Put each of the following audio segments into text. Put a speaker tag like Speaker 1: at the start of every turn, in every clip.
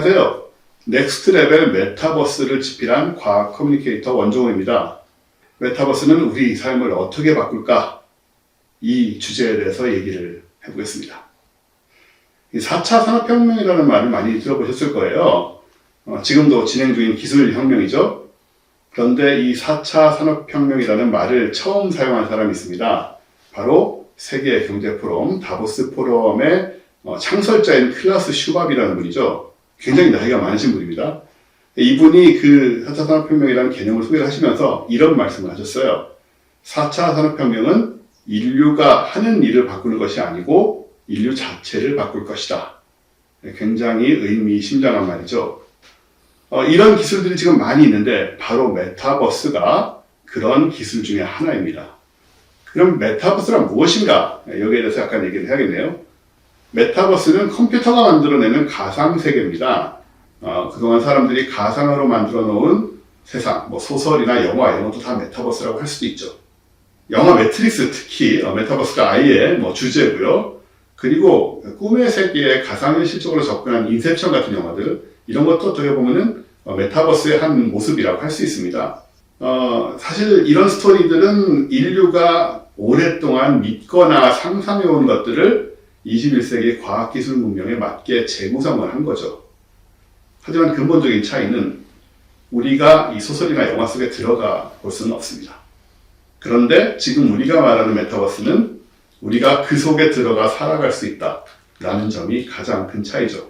Speaker 1: 안녕하세요. 넥스트 레벨 메타버스를 집필한 과학 커뮤니케이터 원종호입니다. 메타버스는 우리 삶을 어떻게 바꿀까? 이 주제에 대해서 얘기를 해보겠습니다. 4차 산업혁명이라는 말을 많이 들어보셨을 거예요. 지금도 진행 중인 기술혁명이죠. 그런데 이 4차 산업혁명이라는 말을 처음 사용한 사람이 있습니다. 바로 세계경제포럼 다보스 포럼의 창설자인 클라우스 슈밥이라는 분이죠. 굉장히 나이가 많으신 분입니다. 이분이 그 4차 산업혁명이라는 개념을 소개를 하시면서 이런 말씀을 하셨어요. 4차 산업혁명은 인류가 하는 일을 바꾸는 것이 아니고 인류 자체를 바꿀 것이다. 굉장히 의미심장한 말이죠. 이런 기술들이 지금 많이 있는데 바로 메타버스가 그런 기술 중에 하나입니다. 그럼 메타버스란 무엇인가? 여기에 대해서 약간 얘기를 해야겠네요. 메타버스는 컴퓨터가 만들어내는 가상세계입니다. 그동안 사람들이 가상으로 만들어 놓은 세상, 소설이나 영화 이런 것도 다 메타버스라고 할 수도 있죠. 영화 매트릭스 특히 메타버스가 아예 주제고요. 그리고 꿈의 세계에 가상현실적으로 접근한 인셉션 같은 영화들 이런 것도 어떻게 보면은 메타버스의 한 모습이라고 할 수 있습니다. 사실 이런 스토리들은 인류가 오랫동안 믿거나 상상해온 것들을 21세기 과학기술 문명에 맞게 재구성을 한 거죠. 하지만 근본적인 차이는 우리가 이 소설이나 영화 속에 들어가 볼 수는 없습니다. 그런데 지금 우리가 말하는 메타버스는 우리가 그 속에 들어가 살아갈 수 있다라는 점이 가장 큰 차이죠.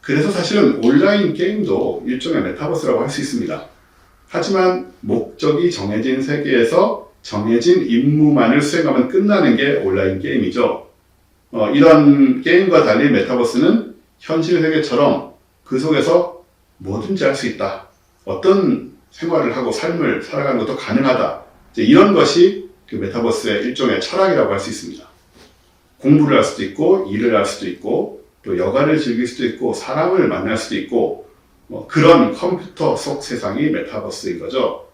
Speaker 1: 그래서 사실은 온라인 게임도 일종의 메타버스라고 할 수 있습니다. 하지만 목적이 정해진 세계에서 정해진 임무만을 수행하면 끝나는 게 온라인 게임이죠. 이런 게임과 달리 메타버스는 현실 세계처럼 그 속에서 뭐든지 할 수 있다. 어떤 생활을 하고 삶을 살아가는 것도 가능하다. 이런 것이 그 메타버스의 일종의 철학이라고 할 수 있습니다. 공부를 할 수도 있고, 일을 할 수도 있고, 또 여가를 즐길 수도 있고, 사람을 만날 수도 있고, 그런 컴퓨터 속 세상이 메타버스인 거죠.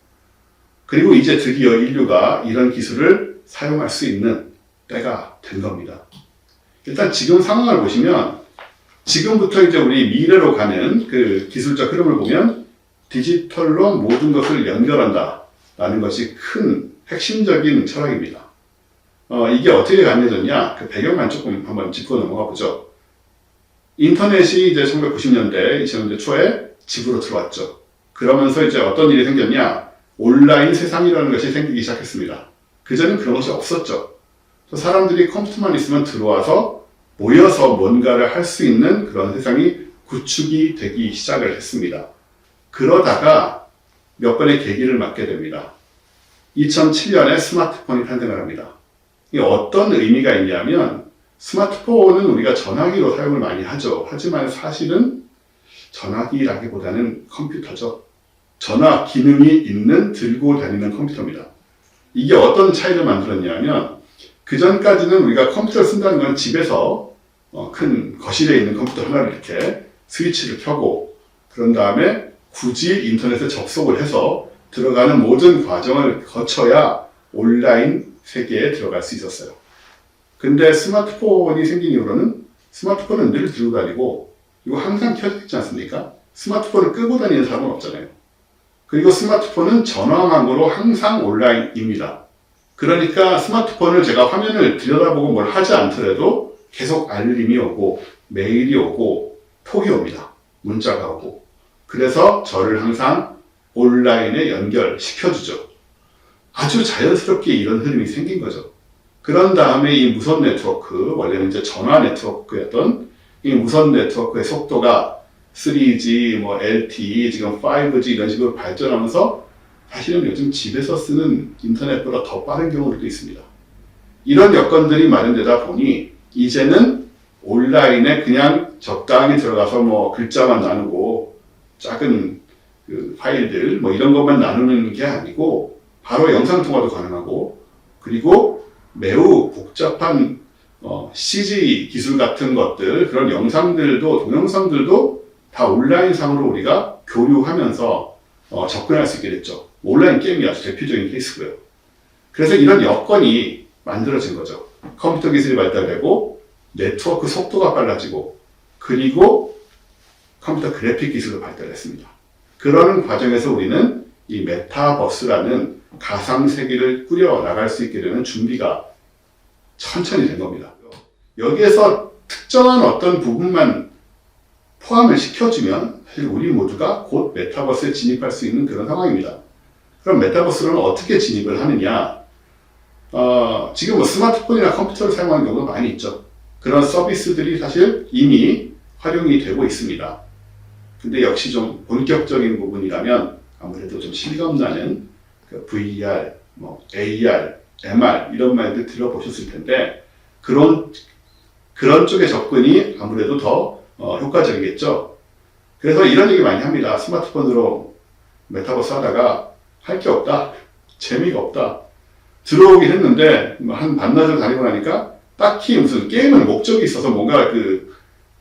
Speaker 1: 그리고 이제 드디어 인류가 이런 기술을 사용할 수 있는 때가 된 겁니다. 일단 지금 상황을 보시면 지금부터 이제 우리 미래로 가는 그 기술적 흐름을 보면 디지털로 모든 것을 연결한다 라는 것이 큰 핵심적인 철학입니다. 이게 어떻게 가능해졌냐? 그 배경만 조금 한번 짚고 넘어가 보죠. 인터넷이 이제 1990년대, 2000년대 초에 집으로 들어왔죠. 그러면서 이제 어떤 일이 생겼냐? 온라인 세상이라는 것이 생기기 시작했습니다. 그전엔 그런 것이 없었죠. 사람들이 컴퓨터만 있으면 들어와서 모여서 뭔가를 할 수 있는 그런 세상이 구축이 되기 시작을 했습니다. 그러다가 몇 번의 계기를 맞게 됩니다. 2007년에 스마트폰이 탄생을 합니다. 이게 어떤 의미가 있냐면 스마트폰은 우리가 전화기로 사용을 많이 하죠. 하지만 사실은 전화기라기보다는 컴퓨터죠. 전화 기능이 있는 들고 다니는 컴퓨터입니다. 이게 어떤 차이를 만들었냐면 그 전까지는 우리가 컴퓨터를 쓴다는 건 집에서 큰 거실에 있는 컴퓨터 하나를 이렇게 스위치를 켜고 그런 다음에 굳이 인터넷에 접속을 해서 들어가는 모든 과정을 거쳐야 온라인 세계에 들어갈 수 있었어요. 근데 스마트폰이 생긴 이후로는 스마트폰은 늘 들고 다니고 이거 항상 켜져 있지 않습니까? 스마트폰을 끄고 다니는 사람은 없잖아요. 그리고 스마트폰은 전화망으로 항상 온라인입니다. 그러니까 스마트폰을 제가 화면을 들여다보고 뭘 하지 않더라도 계속 알림이 오고 메일이 오고 톡이 옵니다. 문자가 오고. 그래서 저를 항상 온라인에 연결시켜주죠. 아주 자연스럽게 이런 흐름이 생긴 거죠. 그런 다음에 이 무선 네트워크, 원래는 이제 전화 네트워크였던 이 무선 네트워크의 속도가 3G, LTE, 지금 5G 이런 식으로 발전하면서 사실은 요즘 집에서 쓰는 인터넷보다 더 빠른 경우도 있습니다. 이런 여건들이 마련되다 보니 이제는 온라인에 그냥 적당히 들어가서 글자만 나누고 작은 그 파일들 이런 것만 나누는 게 아니고 바로 영상통화도 가능하고 그리고 매우 복잡한 CG 기술 같은 것들 그런 영상들도 동영상들도 다 온라인상으로 우리가 교류하면서 접근할 수 있게 됐죠. 온라인 게임이 아주 대표적인 케이스고요. 그래서 이런 여건이 만들어진 거죠. 컴퓨터 기술이 발달되고 네트워크 속도가 빨라지고 그리고 컴퓨터 그래픽 기술로 발달했습니다. 그러는 과정에서 우리는 이 메타버스라는 가상세계를 꾸려 나갈 수 있게 되는 준비가 천천히 된 겁니다. 여기에서 특정한 어떤 부분만 포함을 시켜주면 사실 우리 모두가 곧 메타버스에 진입할 수 있는 그런 상황입니다. 그럼 메타버스로는 어떻게 진입을 하느냐? 지금 뭐 스마트폰이나 컴퓨터를 사용하는 경우가 많이 있죠. 그런 서비스들이 사실 이미 활용이 되고 있습니다. 근데 역시 좀 본격적인 부분이라면 아무래도 좀 실감나는 그 VR, 뭐 AR, MR 이런 말들 들어보셨을 텐데 그런 쪽의 접근이 아무래도 더 효과적이겠죠. 그래서 이런 얘기 많이 합니다. 스마트폰으로 메타버스 하다가 할 게 없다, 재미가 없다. 들어오긴 했는데 한 반나절 다니고 나니까 딱히 무슨 게임은 목적이 있어서 뭔가 그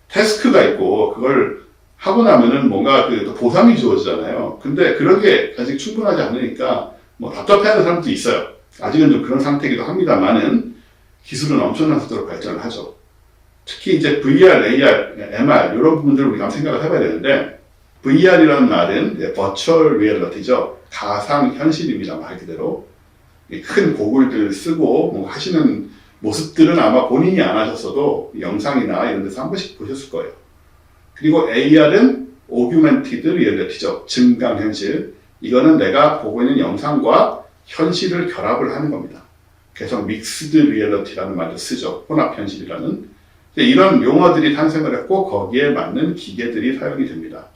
Speaker 1: 태스크가 있고 그걸 하고 나면은 뭔가 그 보상이 주어지잖아요. 근데 그런 게 아직 충분하지 않으니까 뭐 답답해하는 사람도 있어요. 아직은 좀 그런 상태이기도 합니다만은 기술은 엄청난 속도로 발전을 하죠. 특히 이제 VR, AR, MR 이런 부분들을 우리가 한번 생각을 해봐야 되는데 VR이라는 말은 버추얼 리얼리티죠. 가상 현실입니다. 말 그대로. 큰 고글들 쓰고 뭐 하시는 모습들은 아마 본인이 안 하셨어도 영상이나 이런 데서 한 번씩 보셨을 거예요. 그리고 AR은 Augmented Reality죠. 증강현실. 이거는 내가 보고 있는 영상과 현실을 결합을 하는 겁니다. 그래서 믹스드 리얼리티라는 말도 쓰죠. 혼합현실이라는. 이런 용어들이 탄생을 했고 거기에 맞는 기계들이 사용이 됩니다.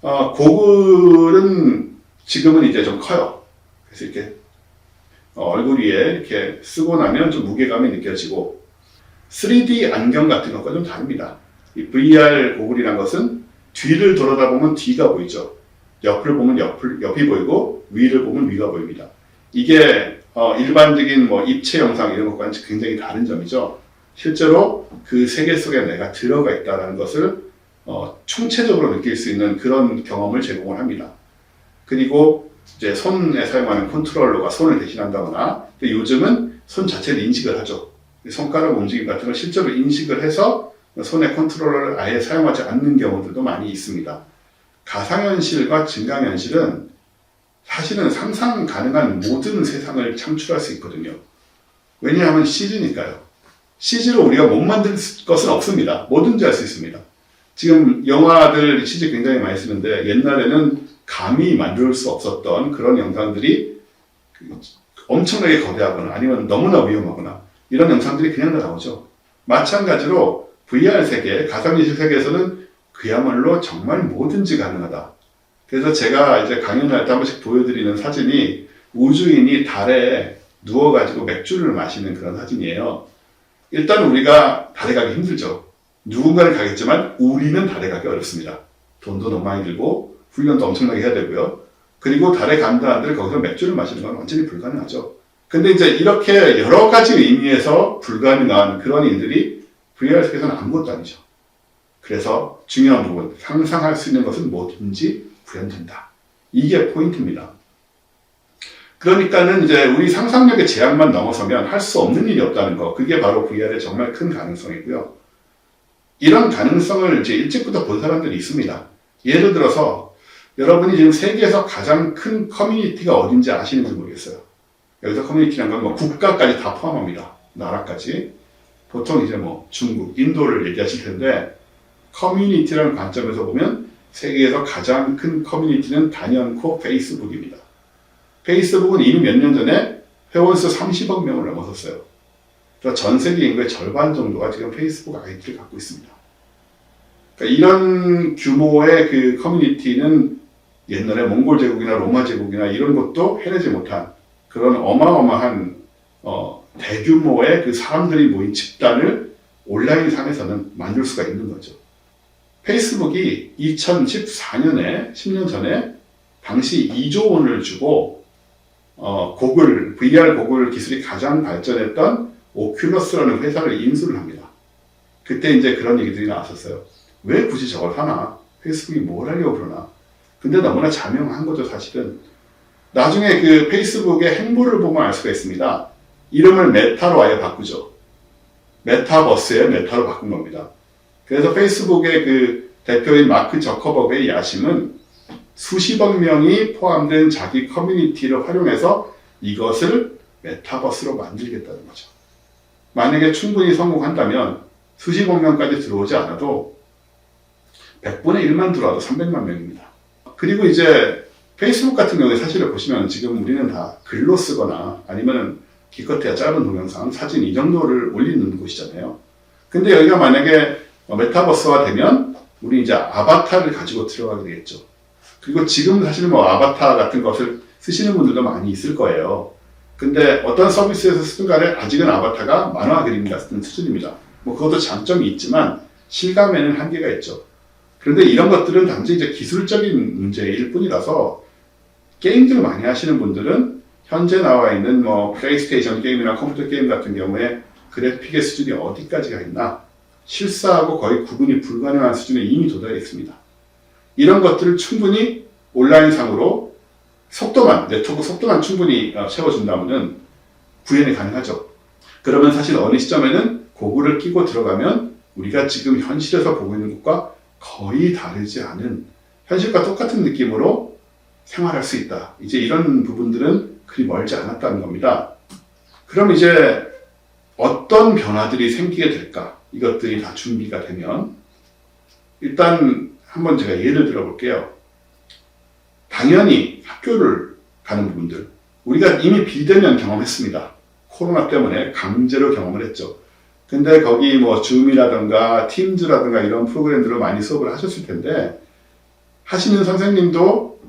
Speaker 1: 고글은 지금은 이제 좀 커요. 그래서 이렇게 얼굴 위에 이렇게 쓰고 나면 좀 무게감이 느껴지고 3D 안경 같은 것과 좀 다릅니다. 이 VR 고글이란 것은 뒤를 돌아다보면 뒤가 보이죠. 옆을 보면 옆이 보이고 위를 보면 위가 보입니다. 이게 일반적인 뭐 입체 영상 이런 것과는 굉장히 다른 점이죠. 실제로 그 세계 속에 내가 들어가 있다는 것을 총체적으로 느낄 수 있는 그런 경험을 제공을 합니다. 그리고 이제 손에 사용하는 컨트롤러가 손을 대신한다거나 요즘은 손 자체를 인식을 하죠. 손가락 움직임 같은 걸 실제로 인식을 해서 손의 컨트롤러를 아예 사용하지 않는 경우들도 많이 있습니다. 가상현실과 증강현실은 사실은 상상 가능한 모든 세상을 창출할 수 있거든요. 왜냐하면 CG니까요. CG로 우리가 못 만들 것은 없습니다. 뭐든지 할 수 있습니다. 지금 영화들 CG 굉장히 많이 쓰는데 옛날에는 감히 만들 수 없었던 그런 영상들이 엄청나게 거대하거나 아니면 너무나 위험하거나 이런 영상들이 그냥 다 나오죠. 마찬가지로 VR 세계, 가상현실 세계에서는 그야말로 정말 뭐든지 가능하다. 그래서 제가 이제 강연할 때 한 번씩 보여드리는 사진이 우주인이 달에 누워가지고 맥주를 마시는 그런 사진이에요. 일단 우리가 달에 가기 힘들죠. 누군가는 가겠지만 우리는 달에 가기 어렵습니다. 돈도 너무 많이 들고 훈련도 엄청나게 해야 되고요. 그리고 달에 간다 한들 거기서 맥주를 마시는 건 완전히 불가능하죠. 근데 이제 이렇게 여러 가지 의미에서 불가능한 그런 일들이 VR 세계에서는 아무것도 아니죠. 그래서 중요한 부분, 상상할 수 있는 것은 뭐든지 구현된다. 이게 포인트입니다. 그러니까는 이제 우리 상상력의 제약만 넘어서면 할 수 없는 일이 없다는 거. 그게 바로 VR의 정말 큰 가능성이고요. 이런 가능성을 이제 일찍부터 본 사람들이 있습니다. 예를 들어서 여러분이 지금 세계에서 가장 큰 커뮤니티가 어딘지 아시는지 모르겠어요. 여기서 커뮤니티라는 건 뭐 국가까지 다 포함합니다. 나라까지. 보통 이제 뭐 중국, 인도를 얘기하실 텐데 커뮤니티라는 관점에서 보면 세계에서 가장 큰 커뮤니티는 단연코 페이스북입니다. 페이스북은 이미 몇 년 전에 회원수 30억 명을 넘어섰어요. 그러니까 전 세계 인구의 절반 정도가 지금 페이스북 아이디를 갖고 있습니다. 그러니까 이런 규모의 그 커뮤니티는 옛날에 몽골 제국이나 로마 제국이나 이런 것도 해내지 못한 그런 어마어마한 대규모의 그 사람들이 모인 집단을 온라인 상에서는 만들 수가 있는 거죠. 페이스북이 2014년에 10년 전에 당시 2조 원을 주고 VR 고글 기술이 가장 발전했던 오큘러스라는 회사를 인수를 합니다. 그때 이제 그런 얘기들이 나왔었어요. 왜 굳이 저걸 하나? 페이스북이 뭘 하려고 그러나? 근데 너무나 자명한 거죠, 사실은. 나중에 그 페이스북의 행보를 보면 알 수가 있습니다. 이름을 메타로 아예 바꾸죠. 메타버스에 메타로 바꾼 겁니다. 그래서 페이스북의 그 대표인 마크 저커버그의 야심은 수십억 명이 포함된 자기 커뮤니티를 활용해서 이것을 메타버스로 만들겠다는 거죠. 만약에 충분히 성공한다면 수십억 명까지 들어오지 않아도 100분의 1만 들어와도 300만 명입니다. 그리고 이제 페이스북 같은 경우에 사실을 보시면 지금 우리는 다 글로 쓰거나 아니면 기껏해야 짧은 동영상, 사진 이 정도를 올리는 곳이잖아요. 근데 여기가 만약에 메타버스화 되면 우리 이제 아바타를 가지고 들어가게 되겠죠. 그리고 지금 사실 뭐 아바타 같은 것을 쓰시는 분들도 많이 있을 거예요. 근데 어떤 서비스에서 쓰든 간에 아직은 아바타가 만화 그림 같은 수준입니다. 뭐 그것도 장점이 있지만 실감에는 한계가 있죠. 그런데 이런 것들은 단지 이제 기술적인 문제일 뿐이라서 게임들 많이 하시는 분들은 현재 나와 있는 뭐 플레이스테이션 게임이나 컴퓨터 게임 같은 경우에 그래픽의 수준이 어디까지가 있나 실사하고 거의 구분이 불가능한 수준에 이미 도달해 있습니다. 이런 것들을 충분히 온라인상으로 네트워크 속도만 충분히 채워준다면 구현이 가능하죠. 그러면 사실 어느 시점에는 고글을 끼고 들어가면 우리가 지금 현실에서 보고 있는 것과 거의 다르지 않은 현실과 똑같은 느낌으로 생활할 수 있다. 이제 이런 부분들은 그리 멀지 않았다는 겁니다. 그럼 이제 어떤 변화들이 생기게 될까? 이것들이 다 준비가 되면 일단 한번 제가 예를 들어 볼게요. 당연히 학교를 가는 부분들 우리가 이미 비대면 경험했습니다. 코로나 때문에 강제로 경험을 했죠. 근데 거기 뭐 줌이라든가 팀즈라든가 이런 프로그램들을 많이 수업을 하셨을 텐데 하시는 선생님도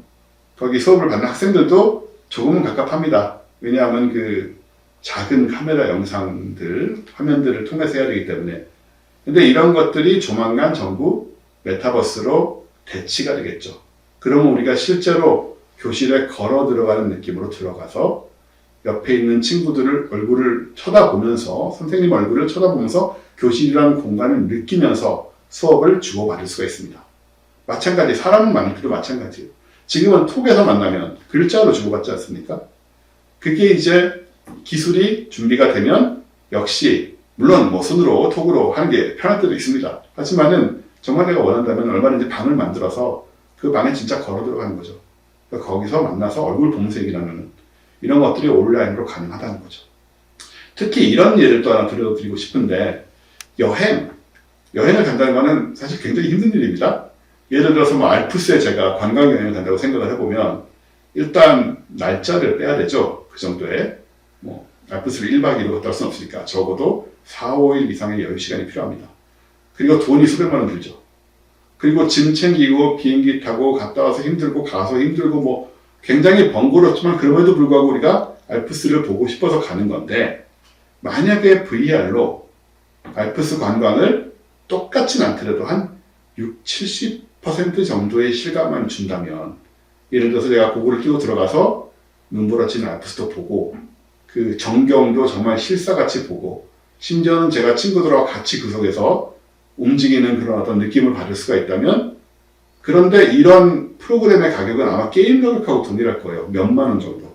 Speaker 1: 거기 수업을 받는 학생들도 조금은 갑갑합니다. 왜냐하면 그 작은 카메라 영상들, 화면들을 통해서 해야 되기 때문에. 근데 이런 것들이 조만간 전부 메타버스로 대치가 되겠죠. 그러면 우리가 실제로 교실에 걸어 들어가는 느낌으로 들어가서 옆에 있는 친구들을 얼굴을 쳐다보면서 선생님 얼굴을 쳐다보면서 교실이라는 공간을 느끼면서 수업을 주고받을 수가 있습니다. 마찬가지 사람 만날 때도 마찬가지예요. 지금은 톡에서 만나면 글자로 주고받지 않습니까? 그게 이제 기술이 준비가 되면 역시 물론 뭐 손으로 톡으로 하는 게 편할 때도 있습니다. 하지만은 정말 내가 원한다면 얼마든지 방을 만들어서 그 방에 진짜 걸어 들어가는 거죠. 그러니까 거기서 만나서 얼굴 보면서 얘기를 하는 이런 것들이 온라인으로 가능하다는 거죠. 특히 이런 예를 또 하나 들려드리고 싶은데 여행을 간다는 거는 사실 굉장히 힘든 일입니다. 예를 들어서 뭐 알프스에 제가 관광여행을 간다고 생각을 해보면 일단 날짜를 빼야 되죠. 그 정도에 뭐 알프스를 1박 2일로 갔다 올 수는 없으니까 적어도 4, 5일 이상의 여유 시간이 필요합니다. 그리고 돈이 수백만 원 들죠. 그리고 짐 챙기고 비행기 타고 갔다 와서 힘들고 가서 힘들고 뭐 굉장히 번거롭지만 그럼에도 불구하고 우리가 알프스를 보고 싶어서 가는 건데 만약에 VR로 알프스 관광을 똑같진 않더라도 한 60, 70% 정도의 실감만 준다면 예를 들어서 내가 고글을 끼고 들어가서 눈보라치는 알프스도 보고 그 전경도 정말 실사같이 보고 심지어는 제가 친구들하고 같이 그 속에서 움직이는 그런 어떤 느낌을 받을 수가 있다면 그런데 이런 프로그램의 가격은 아마 게임 가격하고 동일할 거예요. 몇만 원 정도.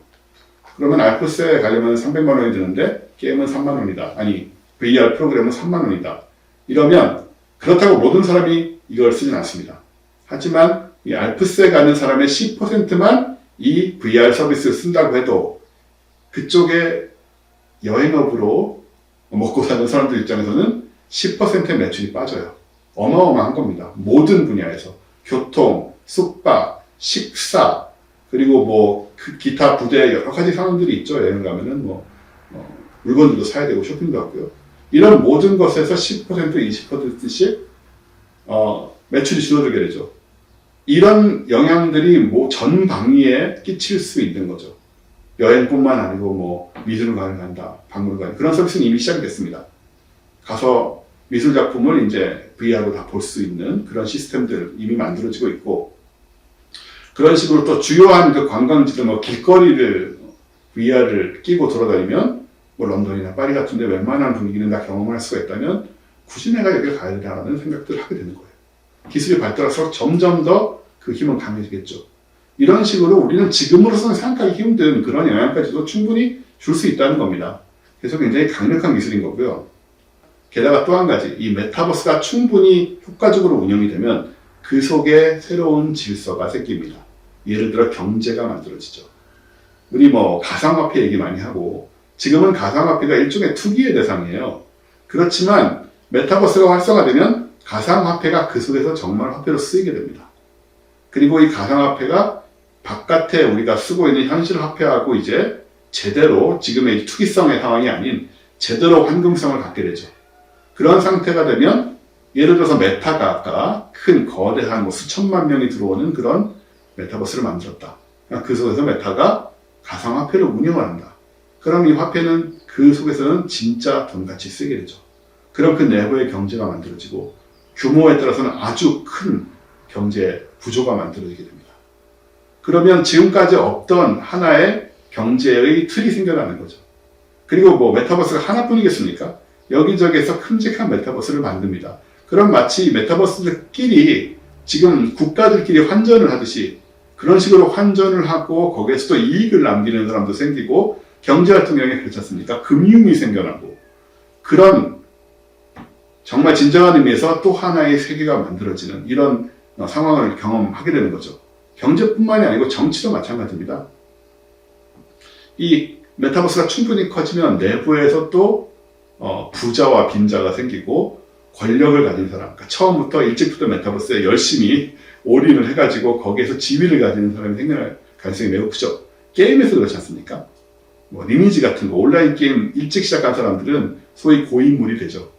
Speaker 1: 그러면 알프스에 가려면 300만 원이 드는데 게임은 3만 원이다. 아니 VR 프로그램은 3만 원이다. 이러면 그렇다고 모든 사람이 이걸 쓰진 않습니다. 하지만 이 알프스에 가는 사람의 10%만 이 VR 서비스를 쓴다고 해도 그쪽에 여행업으로 먹고 사는 사람들 입장에서는 10%의 매출이 빠져요. 어마어마한 겁니다. 모든 분야에서. 교통, 숙박, 식사, 그리고 뭐 기타 부대 여러 가지 상황들이 있죠. 여행 가면은 물건들도 사야 되고 쇼핑도 하고요. 이런 모든 것에서 10%, 20%씩 매출이 줄어들게 되죠. 이런 영향들이 전 방위에 끼칠 수 있는 거죠. 여행뿐만 아니고 미술관을 간다, 박물관 그런 서비스는 이미 시작이 됐습니다. 가서 미술 작품을 이제 VR로 다 볼 수 있는 그런 시스템들 이미 만들어지고 있고 그런 식으로 또 주요한 그 관광지들 길거리를 VR을 끼고 돌아다니면 런던이나 파리 같은데 웬만한 분위기는 다 경험을 할 수가 있다면 굳이 내가 여기를 가야 되나라는 생각들을 하게 되는 거예요. 기술이 발달할수록 점점 더 그 힘은 강해지겠죠. 이런 식으로 우리는 지금으로서는 생각하기 힘든 그런 영향까지도 충분히 줄 수 있다는 겁니다. 그래서 굉장히 강력한 기술인 거고요. 게다가 또 한 가지, 이 메타버스가 충분히 효과적으로 운영이 되면 그 속에 새로운 질서가 생깁니다. 예를 들어 경제가 만들어지죠. 우리 가상화폐 얘기 많이 하고, 지금은 가상화폐가 일종의 투기의 대상이에요. 그렇지만 메타버스가 활성화되면 가상화폐가 그 속에서 정말 화폐로 쓰이게 됩니다. 그리고 이 가상화폐가 바깥에 우리가 쓰고 있는 현실 화폐하고 이제 제대로 지금의 투기성의 상황이 아닌 제대로 환금성을 갖게 되죠. 그런 상태가 되면 예를 들어서 메타가 아까 큰 거대한 수천만 명이 들어오는 그런 메타버스를 만들었다. 그 속에서 메타가 가상화폐를 운영을 한다. 그럼 이 화폐는 그 속에서는 진짜 돈같이 쓰게 되죠. 그럼 그 내부의 경제가 만들어지고 규모에 따라서는 아주 큰 경제 구조가 만들어지게 됩니다. 그러면 지금까지 없던 하나의 경제의 틀이 생겨나는 거죠. 그리고 메타버스가 하나뿐이겠습니까? 여기저기에서 큼직한 메타버스를 만듭니다. 그럼 마치 메타버스들끼리 지금 국가들끼리 환전을 하듯이 그런 식으로 환전을 하고 거기에서도 이익을 남기는 사람도 생기고 경제활동량이 그렇지 않습니까? 금융이 생겨나고 그런 정말 진정한 의미에서 또 하나의 세계가 만들어지는 이런 상황을 경험하게 되는 거죠. 경제뿐만이 아니고 정치도 마찬가지입니다. 이 메타버스가 충분히 커지면 내부에서 또 부자와 빈자가 생기고 권력을 가진 사람, 그러니까 처음부터 일찍부터 메타버스에 열심히 올인을 해가지고 거기에서 지위를 가지는 사람이 생겨날 가능성이 매우 크죠. 게임에서 그렇지 않습니까? 리니지 같은 거 온라인 게임 일찍 시작한 사람들은 소위 고인물이 되죠.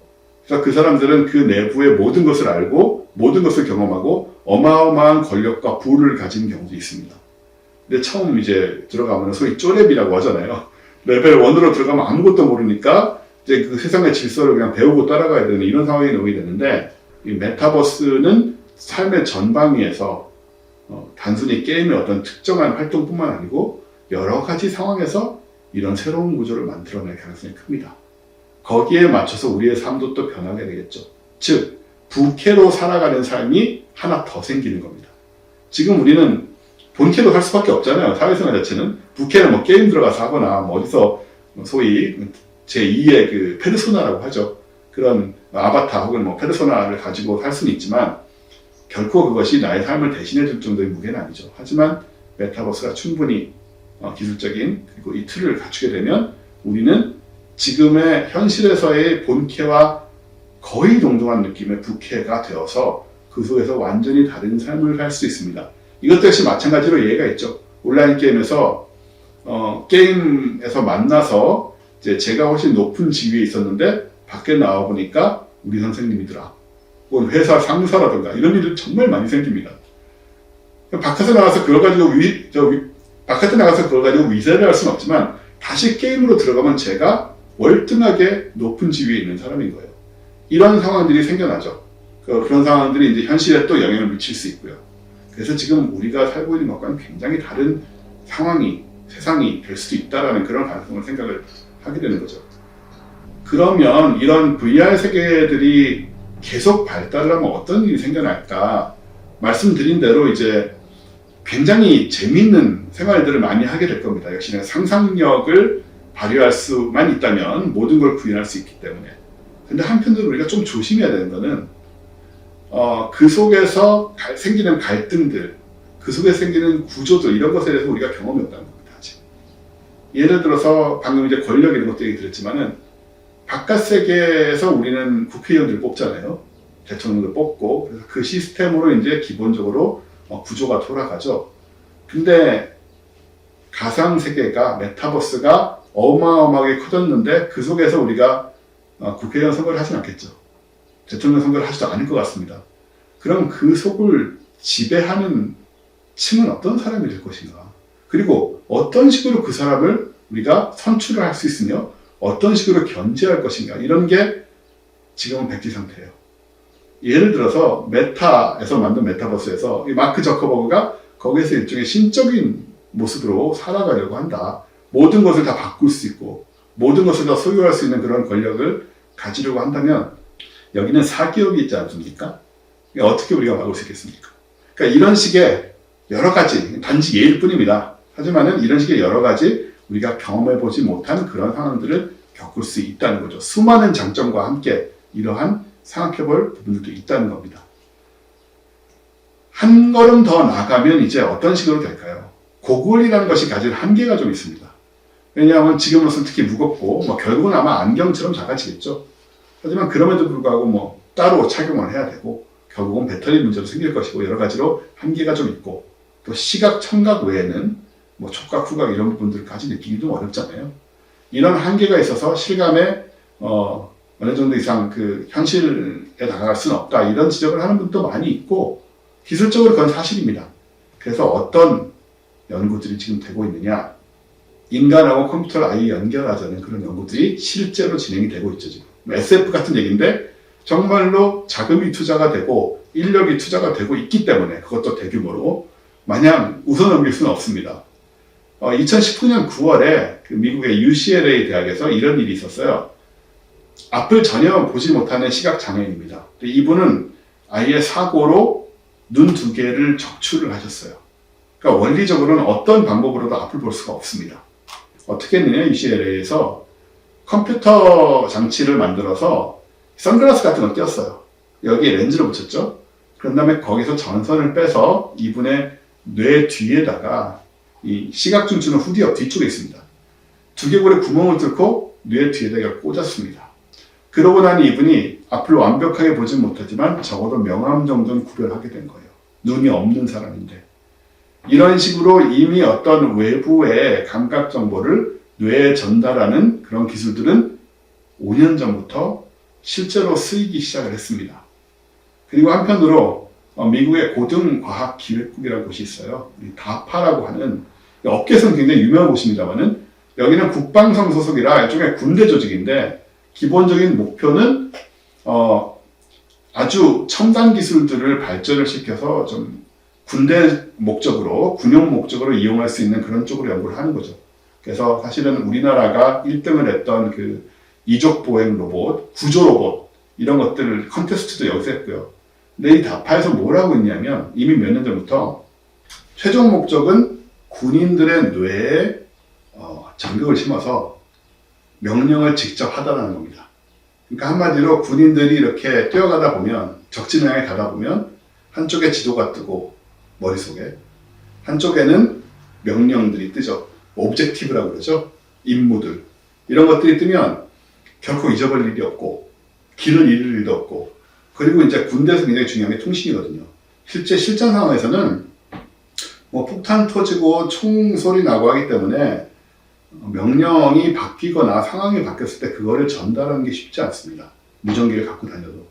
Speaker 1: 그래서 그 사람들은 그 내부의 모든 것을 알고 모든 것을 경험하고 어마어마한 권력과 부를 가진 경우도 있습니다. 근데 처음 이제 들어가면 소위 쪼렙이라고 하잖아요. 레벨 1으로 들어가면 아무것도 모르니까 이제 그 세상의 질서를 그냥 배우고 따라가야 되는 이런 상황이 오게 되는데 이 메타버스는 삶의 전방위에서 단순히 게임의 어떤 특정한 활동뿐만 아니고 여러 가지 상황에서 이런 새로운 구조를 만들어낼 가능성이 큽니다. 거기에 맞춰서 우리의 삶도 또 변하게 되겠죠. 즉 부캐로 살아가는 삶이 하나 더 생기는 겁니다. 지금 우리는 본캐로 살 수밖에 없잖아요. 사회생활 자체는. 부캐는 게임 들어가서 하거나 어디서 소위 제2의 그 페르소나라고 하죠. 그런 아바타 혹은 페르소나를 가지고 살 수는 있지만 결코 그것이 나의 삶을 대신해 줄 정도의 무게는 아니죠. 하지만 메타버스가 충분히 기술적인 그리고 이 틀을 갖추게 되면 우리는 지금의 현실에서의 본캐와 거의 동등한 느낌의 부캐가 되어서 그 속에서 완전히 다른 삶을 살 수 있습니다. 이것도 역시 마찬가지로 예가 있죠. 온라인 게임에서 게임에서 만나서 이제 제가 훨씬 높은 지위에 있었는데 밖에 나와 보니까 우리 선생님이더라. 혹은 회사 상사라든가 이런 일이 정말 많이 생깁니다. 바깥에 나가서 그걸 가지고 바깥에 나가서 그걸 가지고 위세를 할 수는 없지만 다시 게임으로 들어가면 제가 월등하게 높은 지위에 있는 사람인 거예요. 이런 상황들이 생겨나죠. 그런 상황들이 이제 현실에 또 영향을 미칠 수 있고요. 그래서 지금 우리가 살고 있는 것과는 굉장히 다른 상황이, 세상이 될 수도 있다라는 그런 가능성을 생각을 하게 되는 거죠. 그러면 이런 VR 세계들이 계속 발달을 하면 어떤 일이 생겨날까? 말씀드린 대로 이제 굉장히 재미있는 생활들을 많이 하게 될 겁니다. 역시나 상상력을 발휘할 수만 있다면 모든 걸 구현할 수 있기 때문에. 근데 한편으로 우리가 좀 조심해야 되는 거는 그 속에서 생기는 갈등들, 그 속에 생기는 구조들 이런 것에 대해서 우리가 경험이 없다는 겁니다. 아직. 예를 들어서 방금 이제 권력 이런 것도 얘기 드렸지만은 바깥 세계에서 우리는 국회의원들 뽑잖아요. 대통령도 뽑고 그래서 그 시스템으로 이제 기본적으로 구조가 돌아가죠. 근데 가상 세계가 메타버스가 어마어마하게 커졌는데 그 속에서 우리가 국회의원 선거를 하진 않겠죠. 대통령 선거를 하지도 않을 것 같습니다. 그럼 그 속을 지배하는 층은 어떤 사람이 될 것인가? 그리고 어떤 식으로 그 사람을 우리가 선출을 할 수 있으며 어떤 식으로 견제할 것인가? 이런 게 지금은 백지 상태예요. 예를 들어서 메타에서 만든 메타버스에서 이 마크 저커버그가 거기에서 일종의 신적인 모습으로 살아가려고 한다. 모든 것을 다 바꿀 수 있고 모든 것을 다 소유할 수 있는 그런 권력을 가지려고 한다면 여기는 사기업이 있지 않습니까? 어떻게 우리가 막을 수 있겠습니까? 그러니까 이런 식의 여러 가지, 단지 예일 뿐입니다. 하지만은 이런 식의 여러 가지 우리가 경험해보지 못한 그런 상황들을 겪을 수 있다는 거죠. 수많은 장점과 함께 이러한 생각해볼 부분들도 있다는 겁니다. 한 걸음 더 나가면 이제 어떤 식으로 될까요? 고글이라는 것이 가진 한계가 좀 있습니다. 왜냐하면 지금으로서는 특히 무겁고 결국은 아마 안경처럼 작아지겠죠. 하지만 그럼에도 불구하고 따로 착용을 해야 되고 결국은 배터리 문제도 생길 것이고 여러 가지로 한계가 좀 있고 또 시각, 청각 외에는 촉각, 후각 이런 부분들까지 느끼기 좀 어렵잖아요. 이런 한계가 있어서 실감에 어느 정도 이상 그 현실에 다가갈 수는 없다 이런 지적을 하는 분도 많이 있고 기술적으로 그건 사실입니다. 그래서 어떤 연구들이 지금 되고 있느냐, 인간하고 컴퓨터를 아예 연결하자는 그런 연구들이 실제로 진행이 되고 있죠. 지금 SF 같은 얘기인데 정말로 자금이 투자가 되고 인력이 투자가 되고 있기 때문에 그것도 대규모로 마냥 웃어넘길 수는 없습니다. 2019년 9월에 그 미국의 UCLA 대학에서 이런 일이 있었어요. 앞을 전혀 보지 못하는 시각장애인입니다. 이분은 아예 사고로 눈 두 개를 적출을 하셨어요. 그러니까 원리적으로는 어떤 방법으로도 앞을 볼 수가 없습니다. 어떻게 했느냐, UCLA에서 컴퓨터 장치를 만들어서 선글라스 같은 걸 꼈어요. 여기에 렌즈를 붙였죠. 그런 다음에 거기서 전선을 빼서 이분의 뇌 뒤에다가 이 시각 중추는 후디 옆 뒤쪽에 있습니다. 두개골에 구멍을 뚫고 뇌 뒤에다가 꽂았습니다. 그러고 나니 이분이 앞을 완벽하게 보진 못하지만 적어도 명암 정도는 구별하게 된 거예요. 눈이 없는 사람인데. 이런 식으로 이미 어떤 외부의 감각 정보를 뇌에 전달하는 그런 기술들은 5년 전부터 실제로 쓰이기 시작을 했습니다. 그리고 한편으로 미국의 고등과학기획국이라는 곳이 있어요. 다파라고 하는 업계에서는 굉장히 유명한 곳입니다만은 여기는 국방성 소속이라 일종의 군대 조직인데 기본적인 목표는 아주 첨단 기술들을 발전을 시켜서 좀 군대 목적으로, 군용 목적으로 이용할 수 있는 그런 쪽으로 연구를 하는 거죠. 그래서 사실은 우리나라가 1등을 했던 그 이족 보행 로봇, 구조 로봇 이런 것들을 컨테스트도 여기서 했고요. 근데 이 다파에서 뭘 하고 있냐면 이미 몇 년 전부터 최종 목적은 군인들의 뇌에 장벽을 심어서 명령을 직접 하다라는 겁니다. 그러니까 한마디로 군인들이 이렇게 뛰어가다 보면 적지 방향에 가다 보면 한쪽에 지도가 뜨고 머릿속에 한쪽에는 명령들이 뜨죠. 오브젝티브라고 그러죠. 임무들 이런 것들이 뜨면 결코 잊어버릴 일이 없고 길을 잃을 일도 없고 그리고 이제 군대에서 굉장히 중요한 게 통신이거든요. 실제 실전 상황에서는 폭탄 터지고 총소리 나고 하기 때문에 명령이 바뀌거나 상황이 바뀌었을 때 그거를 전달하는 게 쉽지 않습니다. 무전기를 갖고 다녀도.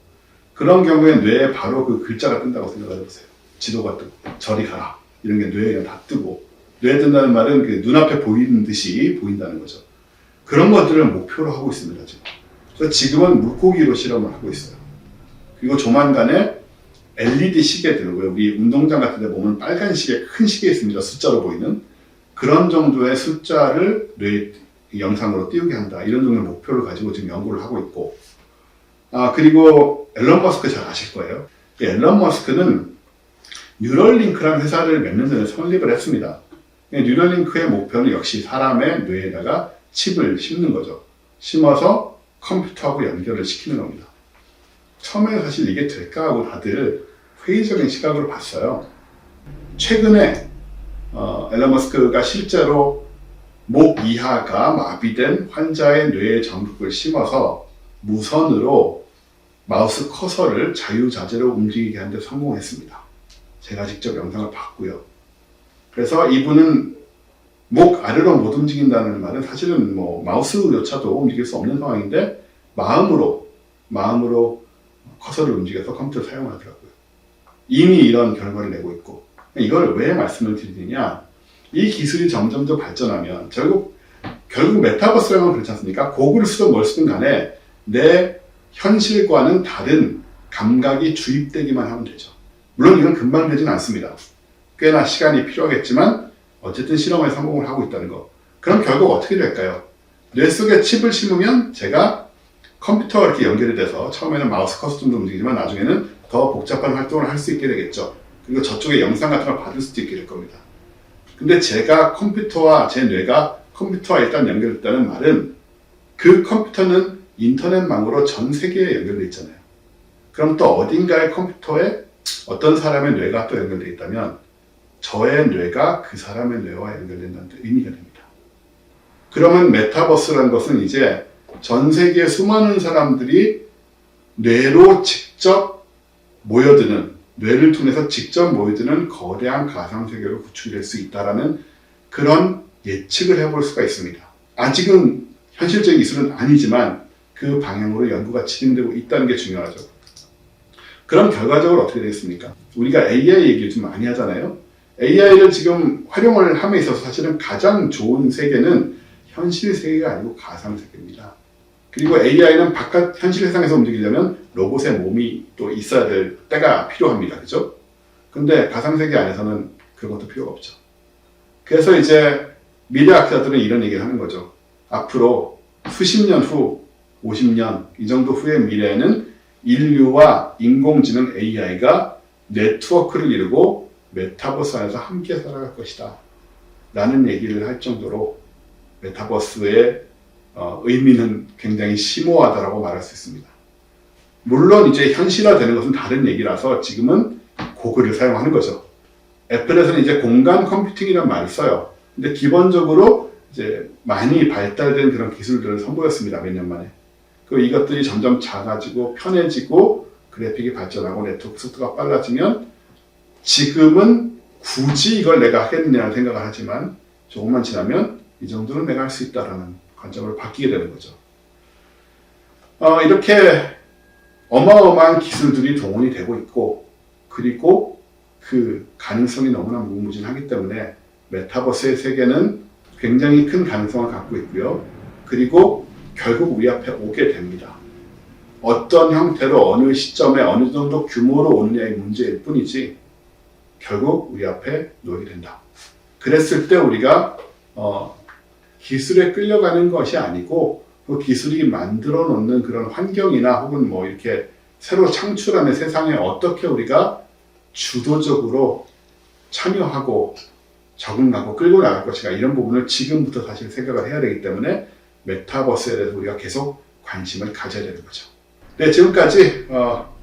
Speaker 1: 그런 경우에 뇌에 바로 그 글자가 뜬다고 생각해보세요. 지도가 뜨고 저리 가라 이런 게 뇌에 다 뜨고 뇌에 뜬다는 말은 그 눈앞에 보이는 듯이 보인다는 거죠. 그런 것들을 목표로 하고 있습니다. 지금. 그래서 지금은 물고기로 실험을 하고 있어요. 그리고 조만간에 LED 시계들, 우리 운동장 같은 데 보면 빨간 시계, 큰 시계 있습니다. 숫자로 보이는. 그런 정도의 숫자를 뇌 영상으로 띄우게 한다. 이런 정도의 목표를 가지고 지금 연구를 하고 있고. 그리고 앨런 머스크 잘 아실 거예요. 앨런 머스크는 뉴럴링크라는 회사를 몇 년 전에 설립을 했습니다. 뉴럴링크의 목표는 역시 사람의 뇌에다가 칩을 심는 거죠. 심어서 컴퓨터하고 연결을 시키는 겁니다. 처음에 사실 이게 될까 하고 다들 회의적인 시각으로 봤어요. 최근에 앨런 머스크가 실제로 목 이하가 마비된 환자의 뇌에 전극을 심어서 무선으로 마우스 커서를 자유자재로 움직이게 하는 데 성공했습니다. 제가 직접 영상을 봤고요. 그래서 이분은 목 아래로 못 움직인다는 말은 사실은 마우스조차도 움직일 수 없는 상황인데 마음으로 커서를 움직여서 컴퓨터를 사용을 하더라고요. 이미 이런 결과를 내고 있고 이걸 왜 말씀을 드리느냐, 이 기술이 점점 더 발전하면 결국 메타버스라는 건 그렇지 않습니까? 고글을 쓰든 뭘 쓰든 간에 내 현실과는 다른 감각이 주입되기만 하면 되죠. 물론 이건 금방 되진 않습니다. 꽤나 시간이 필요하겠지만 어쨌든 실험에 성공을 하고 있다는 거. 그럼 결국 어떻게 될까요? 뇌 속에 칩을 심으면 제가 컴퓨터가 이렇게 연결이 돼서 처음에는 마우스 커서 좀 움직이지만 나중에는 더 복잡한 활동을 할 수 있게 되겠죠. 그리고 저쪽에 영상 같은 걸 받을 수도 있게 될 겁니다. 근데 제가 제 뇌가 컴퓨터와 일단 연결됐다는 말은 그 컴퓨터는 인터넷망으로 전 세계에 연결되어 있잖아요. 그럼 또 어딘가의 컴퓨터에 어떤 사람의 뇌가 또 연결되어 있다면 저의 뇌가 그 사람의 뇌와 연결된다는 의미가 됩니다. 그러면 메타버스라는 것은 이제 전 세계 수많은 사람들이 뇌로 직접 모여드는, 뇌를 통해서 직접 모여드는 거대한 가상세계로 구축될 수 있다는 그런 예측을 해볼 수가 있습니다. 아직은 현실적인 기술은 아니지만 그 방향으로 연구가 진행되고 있다는 게 중요하죠. 그럼 결과적으로 어떻게 되겠습니까? 우리가 AI 얘기를 좀 많이 하잖아요. AI를 지금 활용을 함에 있어서 사실은 가장 좋은 세계는 현실 세계가 아니고 가상 세계입니다. 그리고 AI는 바깥 현실 세상에서 움직이려면 로봇의 몸이 또 있어야 될 때가 필요합니다. 그죠? 근데 가상 세계 안에서는 그런 것도 필요가 없죠. 그래서 이제 미래학자들은 이런 얘기를 하는 거죠. 앞으로 수십 년 후, 50년 이 정도 후의 미래에는 인류와 인공지능 AI가 네트워크를 이루고 메타버스 안에서 함께 살아갈 것이다 라는 얘기를 할 정도로 메타버스의 의미는 굉장히 심오하다라고 말할 수 있습니다. 물론 이제 현실화되는 것은 다른 얘기라서 지금은 고글을 사용하는 거죠. 애플에서는 이제 공간 컴퓨팅이라는 말을 써요. 근데 기본적으로 이제 많이 발달된 그런 기술들을 선보였습니다. 몇 년 만에. 그리고 이것들이 점점 작아지고 편해지고 그래픽이 발전하고 네트워크 속도가 빨라지면 지금은 굳이 이걸 내가 하겠느냐는 생각을 하지만 조금만 지나면 이 정도는 내가 할 수 있다라는 관점으로 바뀌게 되는 거죠. 이렇게 어마어마한 기술들이 동원이 되고 있고 그리고 그 가능성이 너무나 무궁무진하기 때문에 메타버스의 세계는 굉장히 큰 가능성을 갖고 있고요. 그리고 결국 우리 앞에 오게 됩니다. 어떤 형태로 어느 시점에 어느 정도 규모로 오느냐의 문제일 뿐이지 결국 우리 앞에 놓이게 된다. 그랬을 때 우리가 기술에 끌려가는 것이 아니고 그 기술이 만들어 놓는 그런 환경이나 혹은 뭐 이렇게 새로 창출하는 세상에 어떻게 우리가 주도적으로 참여하고 적응하고 끌고 나갈 것인가 이런 부분을 지금부터 사실 생각을 해야 되기 때문에 메타버스에 대해서 우리가 계속 관심을 가져야 되는 거죠. 네, 지금까지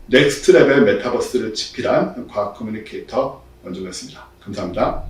Speaker 1: 넥스트 레벨 메타버스를 집필한 과학 커뮤니케이터 원종이었습니다. 감사합니다.